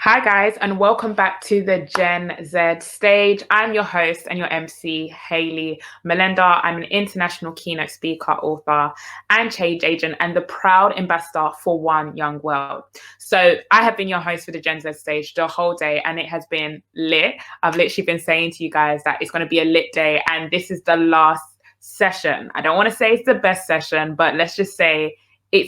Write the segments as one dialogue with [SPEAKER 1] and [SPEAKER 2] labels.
[SPEAKER 1] Hi, guys, and welcome back to the Gen Z stage. I'm your host and your MC, Hayley Melinda. I'm an international keynote speaker, author, and change agent, and the proud ambassador for One Young World. So, I have been your host for the Gen Z stage the whole day, and it has been lit. I've literally been saying to you guys that it's going to be a lit day, and this is the last session. I don't want to say it's the best session, but let's just say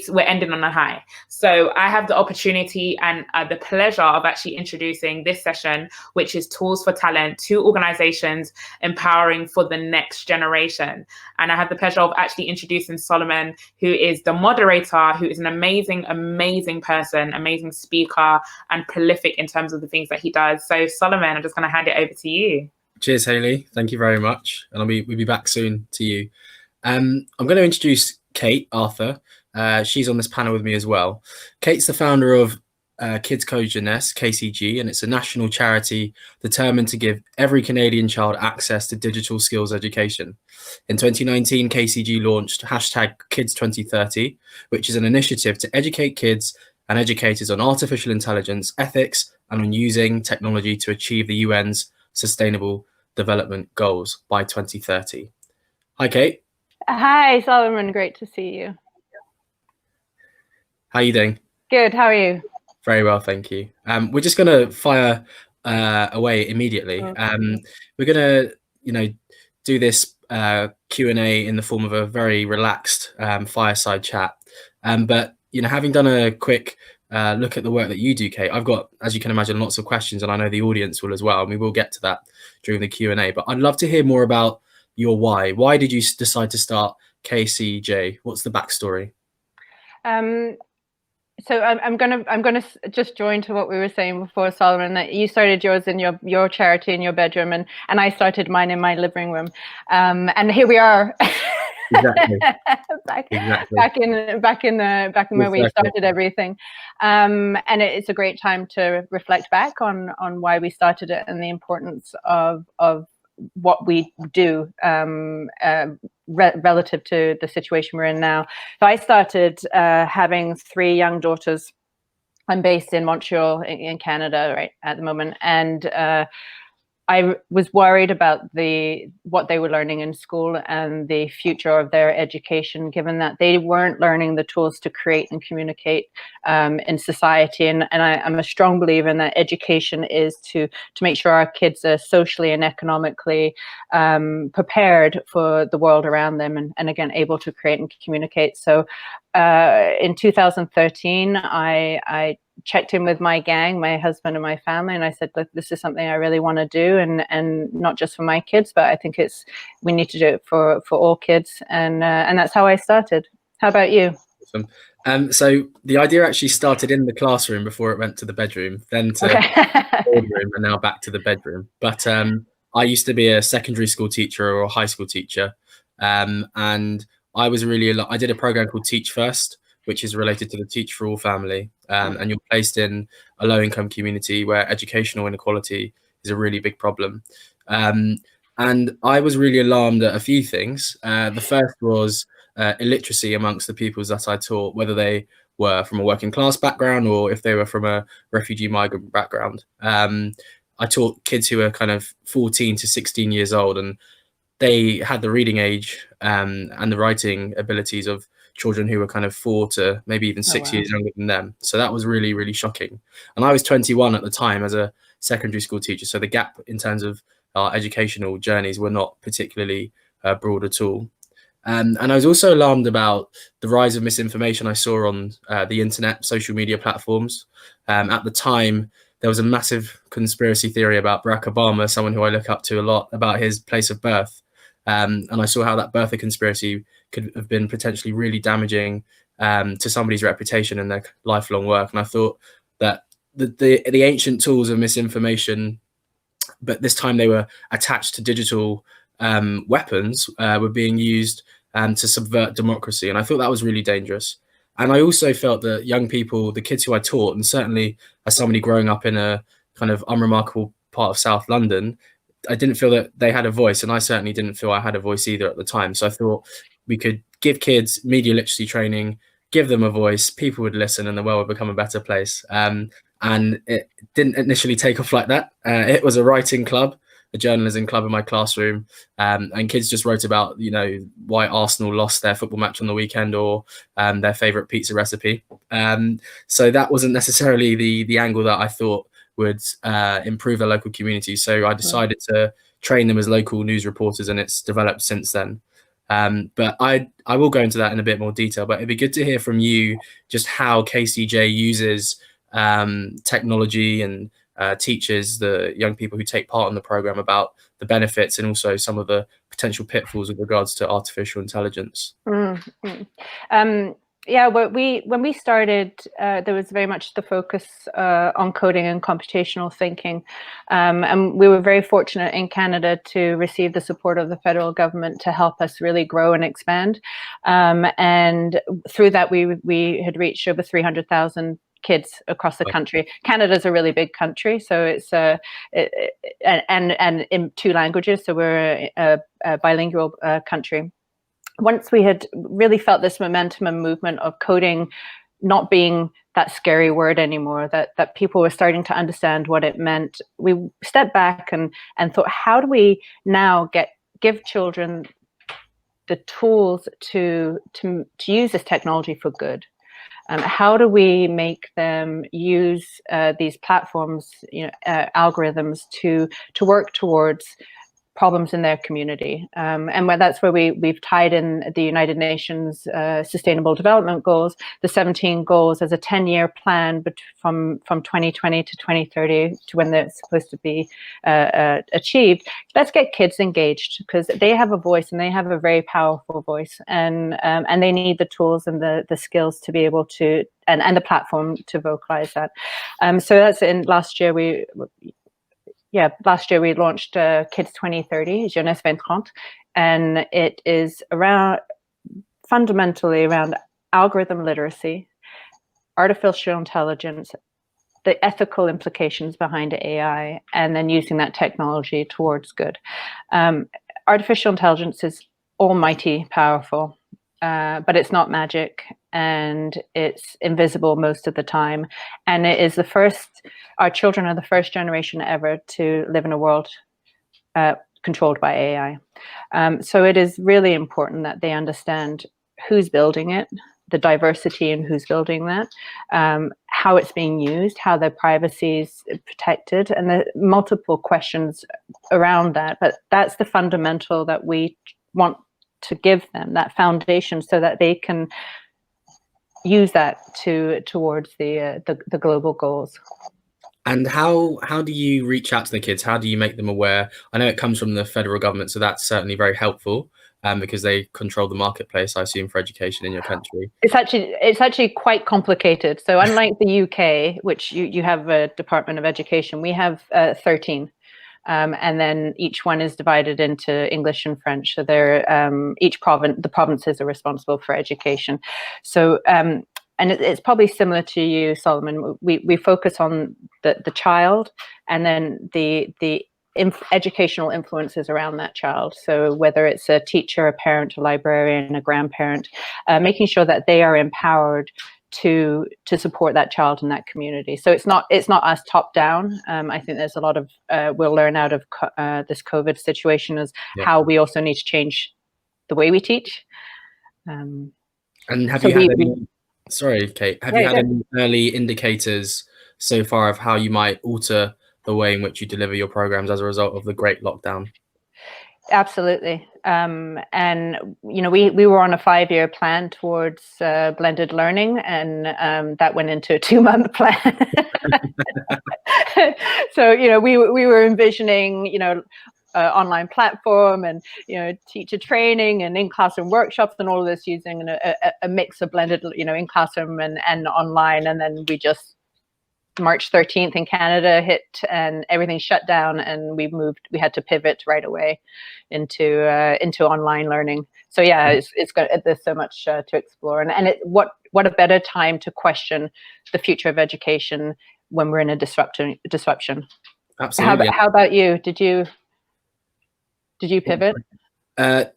[SPEAKER 1] we're ending on a high. So I have the opportunity and the pleasure of actually introducing this session, which is Tools for Talent, to organizations empowering for the next generation. And I have the pleasure of actually introducing Solomon, who is the moderator, who is an amazing, amazing person, amazing speaker, and prolific in terms of the things that he does. So Solomon, I'm just going to hand it over to you.
[SPEAKER 2] Cheers, Hayley. Thank you very much. And we'll be back soon to you. I'm going to introduce Kate Arthur. She's on this panel with me as well. Kate's the founder of Kids Code Jeunesse, KCG, and it's a national charity determined to give every Canadian child access to digital skills education. In 2019, KCG launched #Kids2030, which is an initiative to educate kids and educators on artificial intelligence, ethics, and on using technology to achieve the UN's Sustainable Development Goals by 2030. Hi, Kate.
[SPEAKER 3] Hi, Solomon. Great to see you.
[SPEAKER 2] How are you doing?
[SPEAKER 3] Good. How are you?
[SPEAKER 2] Very well, thank you. We're just going to fire away immediately.
[SPEAKER 3] Okay.
[SPEAKER 2] We're going to, do this Q&A in the form of a very relaxed fireside chat. But having done a quick look at the work that you do, Kate, I've got, as you can imagine, lots of questions, and I know the audience will as well. And we will get to that during the Q&A. But I'd love to hear more about your why. Why did you decide to start KCJ? What's the backstory?
[SPEAKER 3] So I'm gonna just join to what we were saying before, Solomon, that you started yours in your charity in your bedroom, and I started mine in my living room, and here we are.
[SPEAKER 2] Exactly.
[SPEAKER 3] back in where we started everything, and it's a great time to reflect back on why we started it and the importance of what we do relative to the situation we're in now. So I started having 3 young daughters. I'm based in Montreal in Canada right at the moment, and I was worried about what they were learning in school and the future of their education, given that they weren't learning the tools to create and communicate in society. And I'm a strong believer in that education is to make sure our kids are socially and economically prepared for the world around them, and again, able to create and communicate. So in 2013, I checked in with my gang, my husband and my family, and I said, look, this is something I really want to do, and not just for my kids, but I think we need to do it for all kids, and that's how I started. How about you?
[SPEAKER 2] Awesome. So the idea actually started in the classroom before it went to the bedroom, then to the boardroom, and now back to the bedroom. But I used to be a secondary school teacher or a high school teacher, and I did a program called Teach First, which is related to the Teach for All family. And you're placed in a low-income community where educational inequality is a really big problem. And I was really alarmed at a few things. The first was illiteracy amongst the pupils that I taught, whether they were from a working class background or if they were from a refugee migrant background. I taught kids who were kind of 14 to 16 years old, and they had the reading age and the writing abilities of children who were kind of 4 to maybe even 6 years younger than them. So that was really, really shocking. And I was 21 at the time as a secondary school teacher. So the gap in terms of our educational journeys were not particularly broad at all. And I was also alarmed about the rise of misinformation I saw on the internet, social media platforms. At the time, there was a massive conspiracy theory about Barack Obama, someone who I look up to a lot, about his place of birth. And I saw how that birther conspiracy could have been potentially really damaging to somebody's reputation and their lifelong work. And I thought that the ancient tools of misinformation, but this time they were attached to digital weapons, were being used to subvert democracy. And I thought that was really dangerous. And I also felt that young people, the kids who I taught, and certainly as somebody growing up in a kind of unremarkable part of South London, I didn't feel that they had a voice, and I certainly didn't feel I had a voice either at the time. So I thought we could give kids media literacy training, give them a voice, people would listen, and the world would become a better place. And and it didn't initially take off like that. It was a writing club, a journalism club in my classroom, and kids just wrote about, you know, why Arsenal lost their football match on the weekend, or their favorite pizza recipe. So that wasn't necessarily the angle that I thought would improve their local community. So I decided to train them as local news reporters, and it's developed since then. But I will go into that in a bit more detail, but it'd be good to hear from you just how KCJ uses technology and teaches the young people who take part in the program about the benefits and also some of the potential pitfalls with regards to artificial intelligence.
[SPEAKER 3] Yeah, when we started, there was very much the focus on coding and computational thinking, and we were very fortunate in Canada to receive the support of the federal government to help us really grow and expand. And through that, we had reached over 300,000 kids across the country. Canada's a really big country, so it's and in 2 languages, so we're a bilingual country. Once we had really felt this momentum and movement of coding not being that scary word anymore, that people were starting to understand what it meant, we stepped back and thought, how do we now give children the tools to use this technology for good? How do we make them use these platforms, algorithms to work towards problems in their community? And that's where we've tied in the United Nations Sustainable Development Goals, the 17 goals, as a 10-year plan from 2020 to 2030 to when they're supposed to be achieved. Let's get kids engaged, because they have a voice, and they have a very powerful voice, and they need the tools and the skills to be able to, and the platform to vocalize that. So that's in last year we launched Kids 2030, Jeunesse 2030, and it is fundamentally around algorithm literacy, artificial intelligence, the ethical implications behind AI, and then using that technology towards good. Artificial intelligence is almighty powerful, but it's not magic, and it's invisible most of the time. And it is our children are the first generation ever to live in a world controlled by AI. So it is really important that they understand who's building it, the diversity in who's building that, how it's being used, how their privacy is protected, and the multiple questions around that. But that's the fundamental that we want to give them, that foundation, so that they can use that towards the global goals.
[SPEAKER 2] And how do you reach out to the kids? How do you make them aware? I know it comes from the federal government, so that's certainly very helpful, because they control the marketplace, I assume, for education in your country.
[SPEAKER 3] It's actually quite complicated. So unlike the UK, which you have a Department of Education, we have 13. And then each one is divided into English and French. So they're the provinces are responsible for education. So and it's probably similar to you, Solomon. We focus on the child, and then the educational influences around that child. So whether it's a teacher, a parent, a librarian, a grandparent, making sure that they are empowered to support that child in that community. So it's not us top down. I think there's a lot of we'll learn out of this COVID situation as how we also need to change the way we teach.
[SPEAKER 2] And have you had any? Sorry, Kate. Have you had any early indicators so far of how you might alter the way in which you deliver your programs as a result of the great lockdown?
[SPEAKER 3] Absolutely. And we were on a 5-year plan towards blended learning, and that went into a 2-month plan. So we were envisioning online platform and teacher training and in-classroom workshops and all of this, using a mix of blended in classroom and online. And then we just March 13th in Canada hit, and everything shut down, and we had to pivot right away into online learning. So yeah, there's so much to explore, and what a better time to question the future of education when we're in a disruption.
[SPEAKER 2] Absolutely.
[SPEAKER 3] How about you? Did you pivot?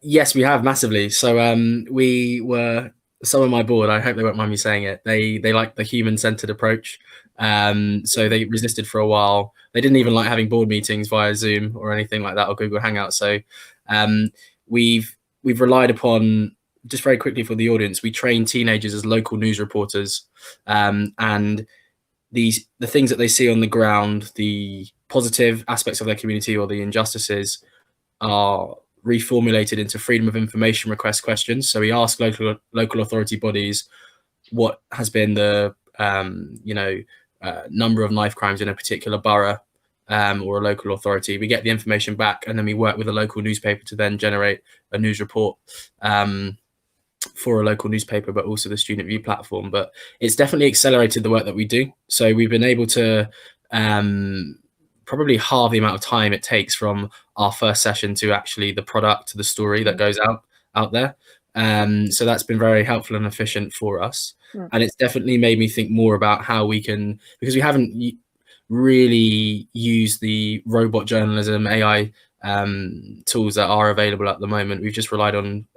[SPEAKER 2] Yes, we have, massively. So we were, some of my board, I hope they won't mind me saying it, they like the human-centered approach. So they resisted for a while. They didn't even like having board meetings via Zoom or anything like that, or Google Hangouts. So we've relied upon, just very quickly for the audience, we train teenagers as local news reporters, and the things that they see on the ground, the positive aspects of their community or the injustices, are reformulated into freedom of information request questions. So we ask local authority bodies what has been the number of knife crimes in a particular borough or a local authority. We get the information back, and then we work with a local newspaper to then generate a news report for a local newspaper, but also the Student View platform. But it's definitely accelerated the work that we do. So we've been able to probably halve the amount of time it takes from our first session to actually the product, to the story that goes out there. So that's been very helpful and efficient for us. And it's definitely made me think more about how we can, because we haven't really used the robot journalism, AI tools that are available at the moment. We've just relied on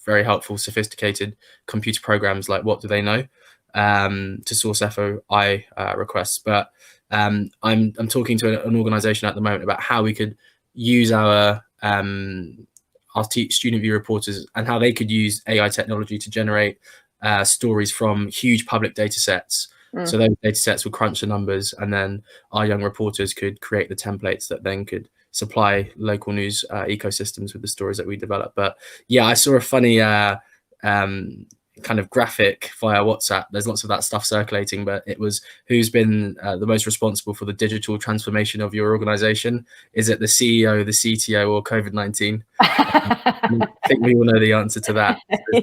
[SPEAKER 2] very helpful, sophisticated computer programs like What Do They Know to source FOI requests. But I'm talking to an organization at the moment about how we could use our Student View reporters and how they could use AI technology to generate stories from huge public data sets. So those data sets would crunch the numbers, and then our young reporters could create the templates that then could supply local news ecosystems with the stories that we develop. But yeah, I saw a funny kind of graphic via WhatsApp. There's lots of that stuff circulating, but it was who's been the most responsible for the digital transformation of your organization? Is it the CEO, the CTO, or COVID-19? I think we all know the answer to that. So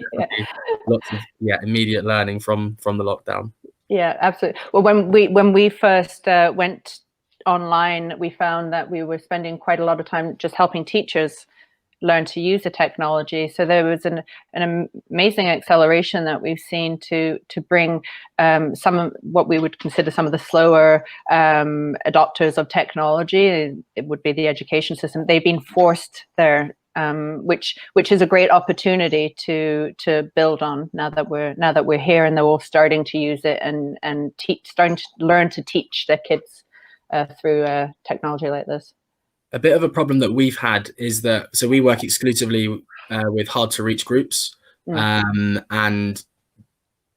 [SPEAKER 2] lots of immediate learning from the lockdown.
[SPEAKER 3] Yeah, absolutely. Well, when we first went online, we found that we were spending quite a lot of time just helping teachers learn to use the technology. So there was an amazing acceleration that we've seen to bring some of what we would consider some of the slower adopters of technology. It would be the education system. They've been forced there, which is a great opportunity to build on now that we're here and they're all starting to use it and starting to learn to teach their kids through technology like this.
[SPEAKER 2] A bit of a problem that we've had is that, so we work exclusively with hard to reach groups, and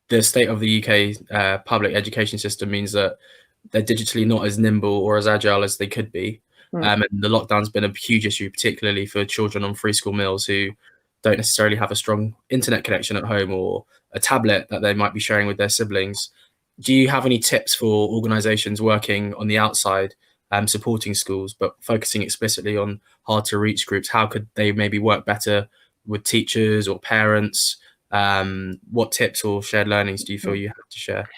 [SPEAKER 2] the state of the UK public education system means that they're digitally not as nimble or as agile as they could be. And the lockdown's been a huge issue, particularly for children on free school meals who don't necessarily have a strong internet connection at home or a tablet that they might be sharing with their siblings. Do you have any tips for organizations working on the outside, supporting schools, but focusing explicitly on hard to reach groups? How could they maybe work better with teachers or parents? What tips or shared learnings do you feel you have to share?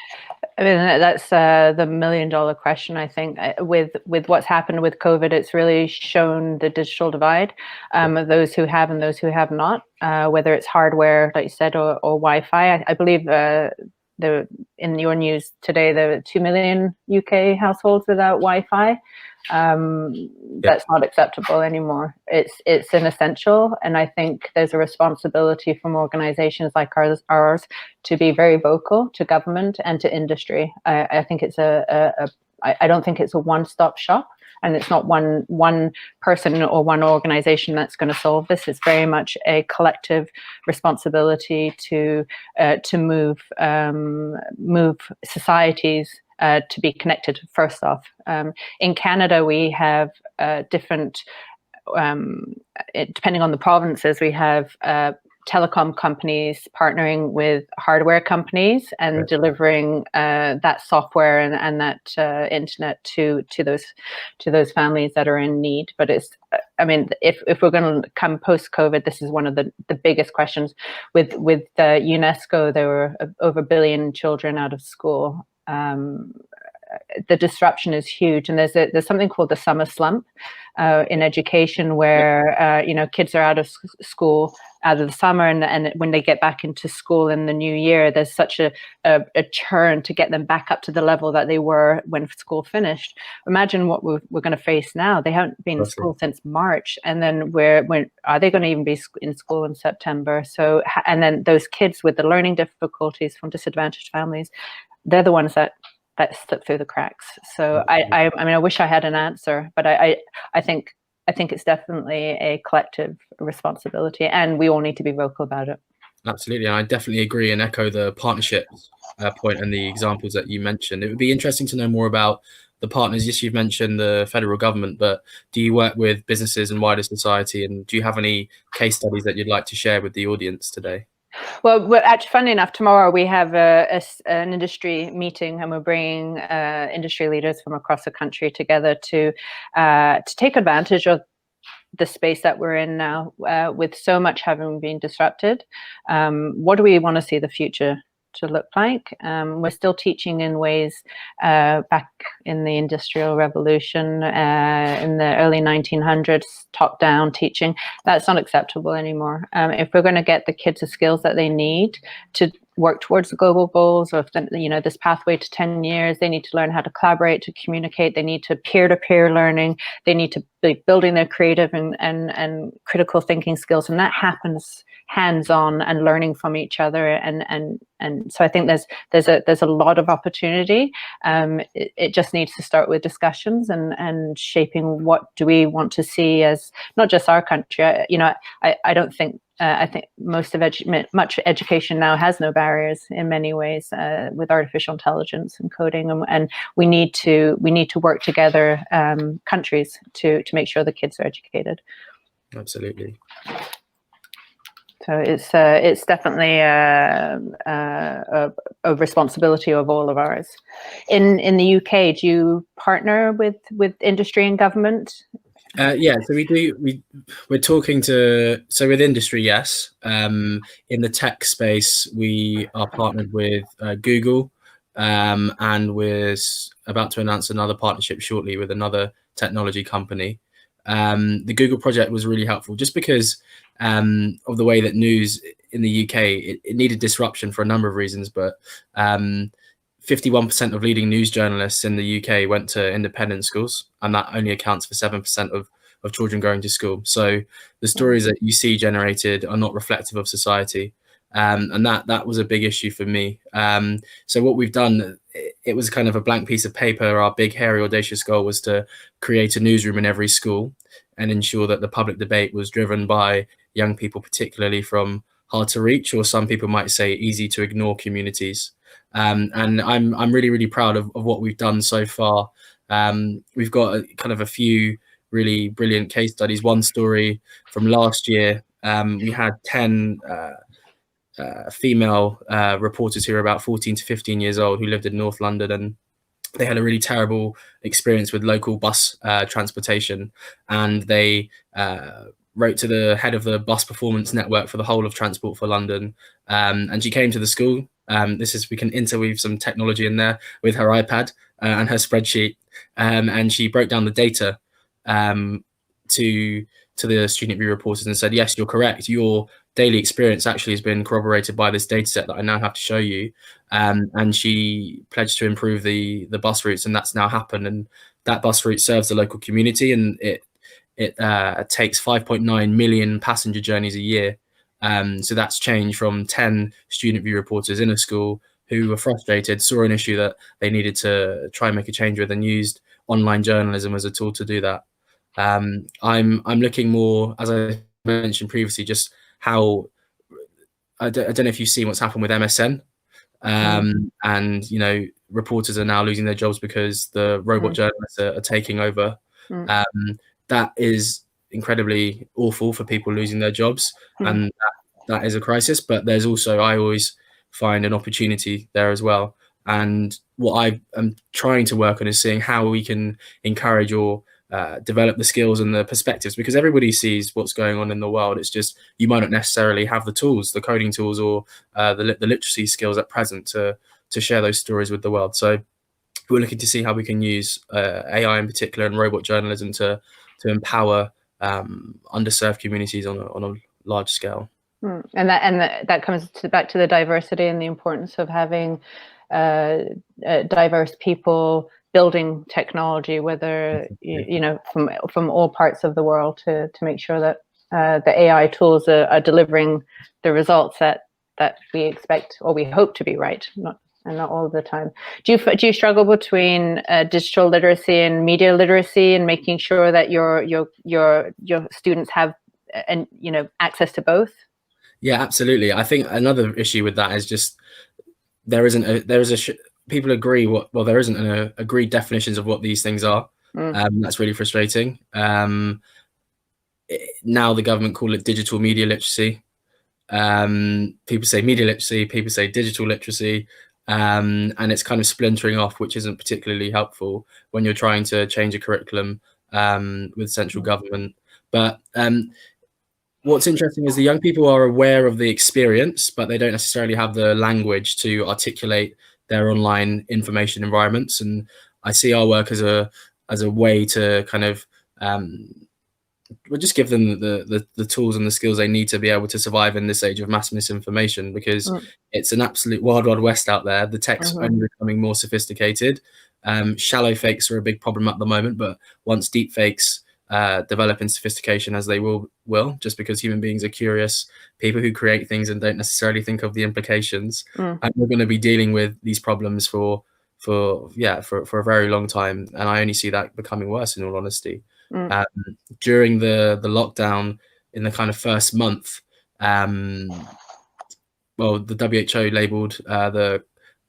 [SPEAKER 3] I mean, that's the $1 million question. I think with what's happened with COVID, it's really shown the digital divide of those who have and those who have not, whether it's hardware, like you said, or Wi-Fi. I believe in your news today, there were 2 million UK households without Wi-Fi. That's not acceptable anymore. It's an essential, and I think there's a responsibility from organizations like ours to be very vocal to government and to industry. I think it's I don't think it's a one-stop shop, and it's not one person or one organization that's going to solve this. It's very much a collective responsibility to move societies to be connected. First off, in Canada, we have different, depending on the provinces, we have telecom companies partnering with hardware companies and delivering that software and that internet to those families that are in need. But it's, I mean, if we're going to come post-COVID, this is one of the biggest questions. With UNESCO, there were over 1 billion children out of school. The disruption is huge, and there's something called the summer slump in education, where kids are out of school out of the summer, and when they get back into school in the new year, there's such a churn to get them back up to the level that they were when school finished. Imagine what we're going to face now. They haven't been in school since March, and then when are they going to even be in school in September? So, and then those kids with the learning difficulties from disadvantaged families, they're the ones that slipped through the cracks. So I mean, I wish I had an answer, but I think it's definitely a collective responsibility, and we all need to be vocal about it.
[SPEAKER 2] Absolutely, and I definitely agree and echo the partnerships point and the examples that you mentioned. It would be interesting to know more about the partners. Yes, you've mentioned the federal government, but do you work with businesses and wider society? And do you have any case studies that you'd like to share with the audience today?
[SPEAKER 3] Well, actually, funny enough, tomorrow we have an industry meeting, and we're bringing industry leaders from across the country together to take advantage of the space that we're in now, with so much having been disrupted. What do we want to see the future to look like? We're still teaching in ways back in the Industrial Revolution, in the early 1900s, top-down teaching. That's not acceptable anymore. If we're going to get the kids the skills that they need to work towards the global goals, or this pathway to 10 years, they need to learn how to collaborate, to communicate. They need to peer-to-peer learning. They need to be building their creative and critical thinking skills, and that happens hands-on and learning from each other. And so I think there's a lot of opportunity. It just needs to start with discussions and shaping what do we want to see as not just our country. I don't think. I think most of much education now has no barriers in many ways, with artificial intelligence and coding, and we need to work together, countries, to make sure the kids are educated.
[SPEAKER 2] Absolutely.
[SPEAKER 3] So it's definitely a responsibility of all of ours. In the UK, do you partner with industry and government?
[SPEAKER 2] Yeah, so we're talking so with industry, yes. In the tech space, we are partnered with Google, and we're about to announce another partnership shortly with another technology company. The Google project was really helpful just because of the way that news in the UK, it needed disruption for a number of reasons, but 51% of leading news journalists in the UK went to independent schools, and that only accounts for 7% of children going to school. So the stories that you see generated are not reflective of society. And that was a big issue for me. So what we've done, it was kind of a blank piece of paper. Our big, hairy, audacious goal was to create a newsroom in every school and ensure that the public debate was driven by young people, particularly from hard to reach, or some people might say easy to ignore communities. And I'm really, really proud of what we've done so far. We've got kind of a few really brilliant case studies. One story from last year, we had 10 female reporters who were about 14 to 15 years old who lived in North London, and they had a really terrible experience with local bus transportation, and they wrote to the head of the bus performance network for the whole of Transport for London, and she came to the school. We can interweave some technology in there with her iPad and her spreadsheet, and she broke down the data to the student review reporters and said, yes, you're correct. Your daily experience actually has been corroborated by this data set that I now have to show you. And she pledged to improve the bus routes, and that's now happened. And that bus route serves the local community, and it takes 5.9 million passenger journeys a year. So that's changed from 10 student review reporters in a school who were frustrated, saw an issue that they needed to try and make a change with, and used online journalism as a tool to do that. I'm looking more, as I mentioned previously, just how I don't know if you've seen what's happened with MSN, and reporters are now losing their jobs because the robot journalists are taking over. That is incredibly awful for people losing their jobs, and that is a crisis. But there's also, I always find, an opportunity there as well. And what I am trying to work on is seeing how we can encourage or develop the skills and the perspectives, because everybody sees what's going on in the world. It's just you might not necessarily have the tools, the coding tools, or the literacy skills at present to share those stories with the world. So we're looking to see how we can use AI in particular and robot journalism to empower underserved communities on a large scale.
[SPEAKER 3] And that comes back to the diversity and the importance of having diverse people building technology, whether from all parts of the world, to make sure that the AI tools are delivering the results that we expect or we hope to be right. and not all the time. Do you struggle between digital literacy and media literacy, and making sure that your students have access to both?
[SPEAKER 2] Yeah, absolutely. I think another issue with that is just there people agree there isn't an agreed definitions of what these things are. That's really frustrating. Now the government call it digital media literacy. People say media literacy, people say digital literacy, and it's kind of splintering off, which isn't particularly helpful when you're trying to change a curriculum with central government. But what's interesting is the young people are aware of the experience, but they don't necessarily have the language to articulate their online information environments. And I see our work as a way to kind of we'll just give them the tools and the skills they need to be able to survive in this age of mass misinformation, because it's an absolute wild west out there. The tech's only becoming more sophisticated. Shallow fakes are a big problem at the moment, but once deep fakes develop in sophistication, as they will, just because human beings are curious people who create things and don't necessarily think of the implications, and we're going to be dealing with these problems for a very long time, and I only see that becoming worse, in all honesty. During the lockdown, in the kind of first month, the WHO labeled the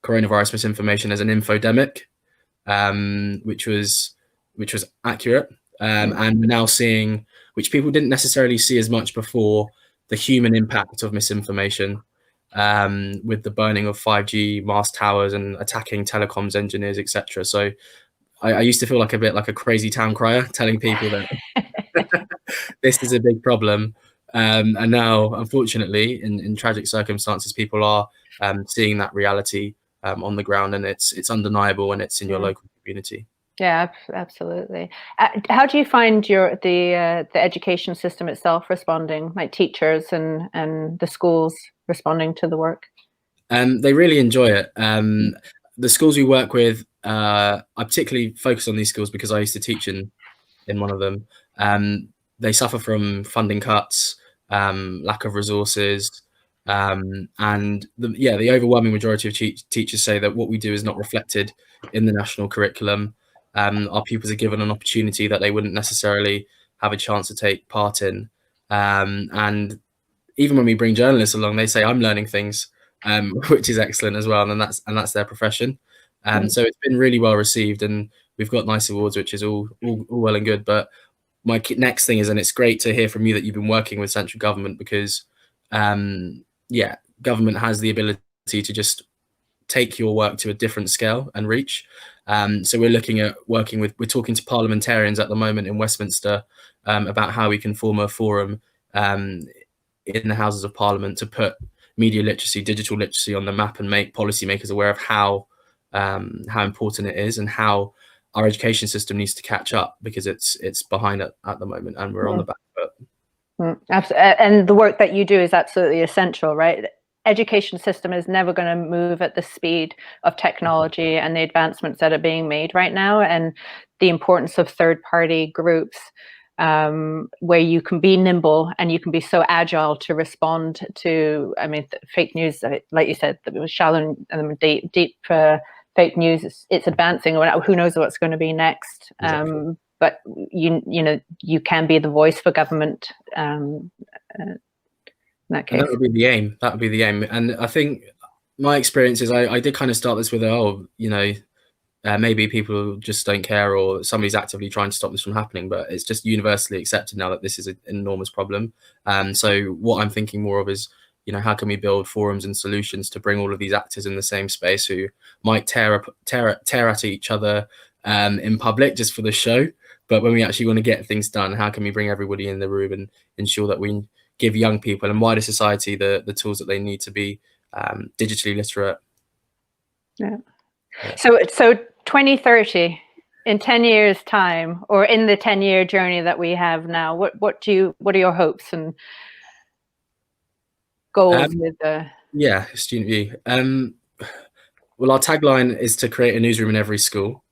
[SPEAKER 2] coronavirus misinformation as an infodemic, which was accurate. And we're now seeing, which people didn't necessarily see as much before, the human impact of misinformation, with the burning of 5G mast towers and attacking telecoms engineers, etc. So I used to feel like a bit like a crazy town crier, telling people that this is a big problem. And now, unfortunately, in tragic circumstances, people are seeing that reality on the ground, and it's undeniable when it's in your local community.
[SPEAKER 3] Yeah, absolutely. How do you find the education system itself responding, like teachers and the schools responding to the work?
[SPEAKER 2] They really enjoy it. The schools we work with, I particularly focus on these schools because I used to teach in one of them. They suffer from funding cuts, lack of resources, and the overwhelming majority of teachers say that what we do is not reflected in the national curriculum. Our pupils are given an opportunity that they wouldn't necessarily have a chance to take part in. And even when we bring journalists along, they say, I'm learning things, which is excellent as well. And that's their profession. So it's been really well received, and we've got nice awards, which is all well and good. But my next thing is, and it's great to hear from you that you've been working with central government, because government has the ability to just take your work to a different scale and reach. So we're looking at we're talking to parliamentarians at the moment in Westminster about how we can form a forum in the Houses of Parliament to put media literacy, digital literacy on the map, and make policymakers aware of how important it is, and how our education system needs to catch up, because it's behind at the moment, and we're on the back foot.
[SPEAKER 3] And the work that you do is absolutely essential, right? Education system is never going to move at the speed of technology and the advancements that are being made right now, and the importance of third-party groups where you can be nimble and you can be so agile to respond to, fake news, like you said, that was shallow and deep fake news. It's advancing. Who knows what's going to be next? Exactly. But you can be the voice for government. In that case.
[SPEAKER 2] That would be the aim. And I think my experience is I did kind of start this with, maybe people just don't care, or somebody's actively trying to stop this from happening, but it's just universally accepted now that this is an enormous problem. So what I'm thinking more of is, how can we build forums and solutions to bring all of these actors in the same space who might tear at each other in public just for the show, but when we actually want to get things done, how can we bring everybody in the room and ensure that we give young people and wider society the tools that they need to be digitally literate.
[SPEAKER 3] Yeah. So 2030, in 10 years time, or in the 10-year journey that we have now, what are your hopes and goals with the
[SPEAKER 2] student view? Well, our tagline is to create a newsroom in every school.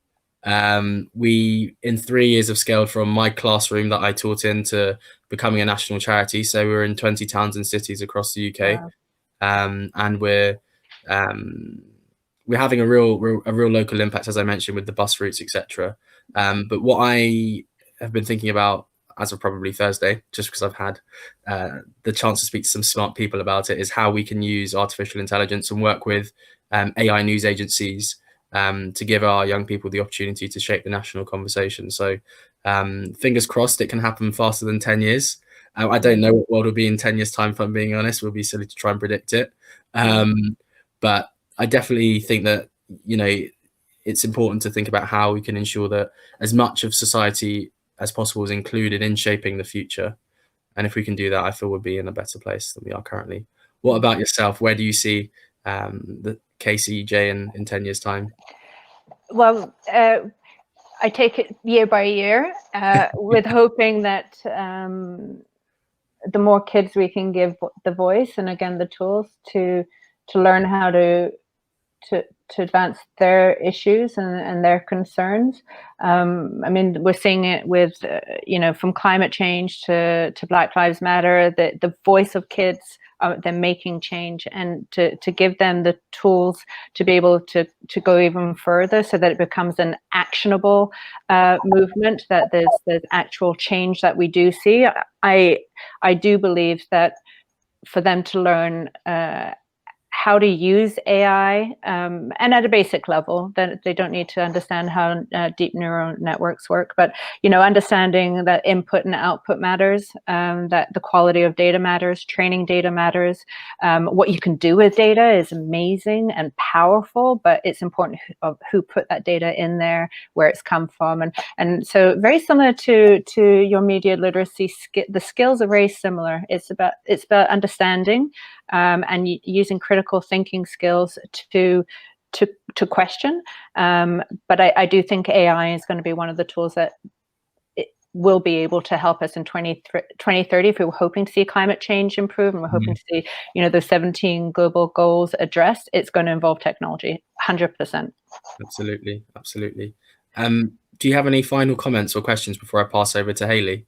[SPEAKER 2] We in 3 years have scaled from my classroom that I taught in to becoming a national charity. So we're in 20 towns and cities across the UK. Wow. And we're we're having a real local impact, as I mentioned, with the bus routes, etc. But what I have been thinking about as of probably Thursday, just because I've had the chance to speak to some smart people about it, is how we can use artificial intelligence and work with AI news agencies to give our young people the opportunity to shape the national conversation. So fingers crossed it can happen faster than 10 years. I don't know what world will be in 10 years' time, if I'm being honest. We'll be silly to try and predict it. But I definitely think that, it's important to think about how we can ensure that as much of society as possible is included in shaping the future. And if we can do that, I feel we'll be in a better place than we are currently. What about yourself? Where do you see the KCEJ in 10 years' time?
[SPEAKER 3] Well, I take it year by year with hoping that the more kids we can give the voice and, again, the tools to learn how to advance their issues and their concerns. I mean, we're seeing it with, from climate change to Black Lives Matter, the voice of kids, they're making change, and to give them the tools to be able to go even further so that it becomes an actionable movement, that there's actual change that we do see. I do believe that for them to learn how to use AI, and at a basic level, that they don't need to understand how deep neural networks work, but understanding that input and output matters, that the quality of data matters, training data matters. What you can do with data is amazing and powerful, but it's important who put that data in there, where it's come from, and so very similar to your media literacy. The skills are very similar. It's about understanding. And using critical thinking skills to question. But I do think AI is going to be one of the tools that it will be able to help us in 2030 if we're hoping to see climate change improve and we're hoping to see, those 17 global goals addressed. It's going to involve technology, 100%.
[SPEAKER 2] Absolutely. Do you have any final comments or questions before I pass over to Hayley?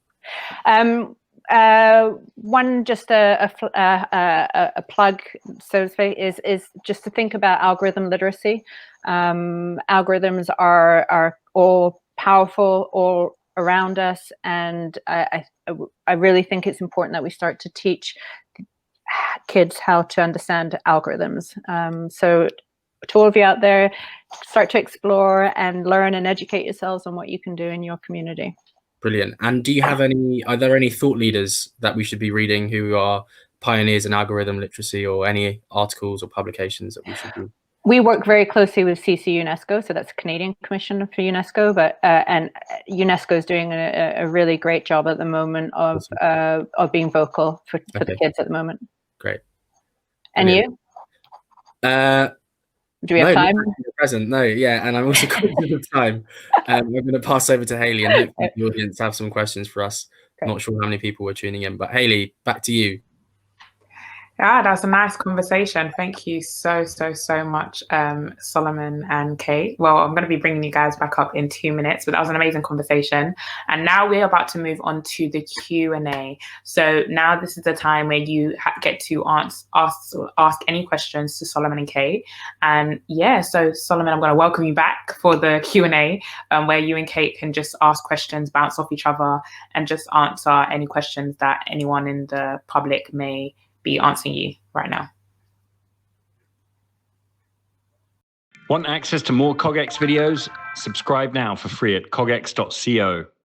[SPEAKER 3] One, just a plug, so to speak, is just to think about algorithm literacy. Algorithms are all powerful, all around us, and I really think it's important that we start to teach kids how to understand algorithms. So to all of you out there, start to explore and learn and educate yourselves on what you can do in your community.
[SPEAKER 2] Brilliant. And are there any thought leaders that we should be reading who are pioneers in algorithm literacy, or any articles or publications that we should read?
[SPEAKER 3] We work very closely with CC UNESCO, so that's the Canadian Commission for UNESCO, but and UNESCO is doing a really great job at the moment of being vocal for the kids at the moment.
[SPEAKER 2] Great.
[SPEAKER 3] Brilliant. And you? Do we have time?
[SPEAKER 2] Present, no, yeah, and I'm also conscious of time. I'm going to pass over to Hayley, and hopefully the audience have some questions for us. Great. Not sure how many people were tuning in, but Hayley, back to you.
[SPEAKER 1] Yeah, that was a nice conversation. Thank you so much, Solomon and Kate. Well, I'm going to be bringing you guys back up in 2 minutes, but that was an amazing conversation. And now we're about to move on to the Q&A. So now this is the time where you get to ask any questions to Solomon and Kate. And yeah, so Solomon, I'm going to welcome you back for the Q&A, where you and Kate can just ask questions, bounce off each other, and just answer any questions that anyone in the public may be answering you right now.
[SPEAKER 4] Want access to more CogX videos? Subscribe now for free at cogx.co.